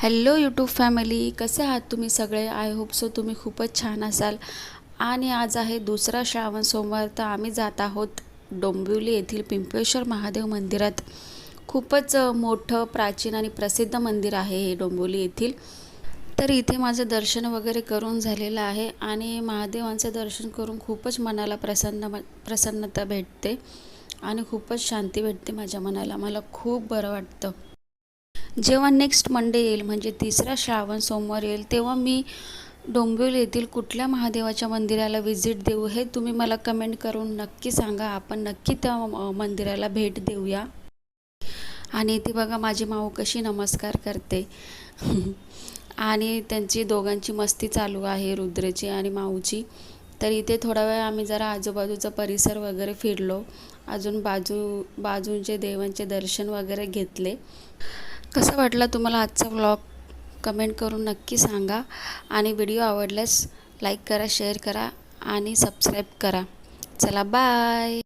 Hello YouTube family, कसे आहात तुम्ही सगळे? आय होप सो तुम्ही खूपच छान असाल. आणि आज आहे दुसरा श्रावण सोमवार, तर आम्ही जात आहोत डोंबिवली येथील पिंपळेश्वर महादेव मंदिरात. खूपच मोठं, प्राचीन आणि प्रसिद्ध मंदिर आहे हे डोंबिवली येथील. तर इथे माझं दर्शन वगैरे करून झालेलं आहे आणि महादेवांचं दर्शन करून खूपच मनाला प्रसन्नता भेटते आणि खूपच शांती भेटते माझ्या मनाला. मला खूप बरं वाटतं. जेव्हा नेक्स्ट मंडे येईल, म्हणजे तिसरा श्रावण सोमवार येईल, तेव्हा मी डोंबिवली येथील कुठल्या महादेवाच्या मंदिराला व्हिजिट देऊ हे तुम्ही मला कमेंट करून नक्की सांगा. आपण नक्की त्या मंदिराला भेट देऊया. आणि इथे बघा माझी माऊ कशी नमस्कार करते. आणि त्यांची दोघांची मस्ती चालू आहे, रुद्रची आणि माऊची. तर इथे थोडा वेळ आम्ही जरा आजूबाजूचा परिसर वगैरे फिरलो. अजून बाजूचे देवांचे दर्शन वगैरे घेतले. कसा वाटला तुम्हाला आजचा व्लॉग? कमेंट करून नक्की सांगा. आणि व्हिडिओ आवडल्यास लाईक करा, शेअर करा आणि सबस्क्राईब करा. चला बाय.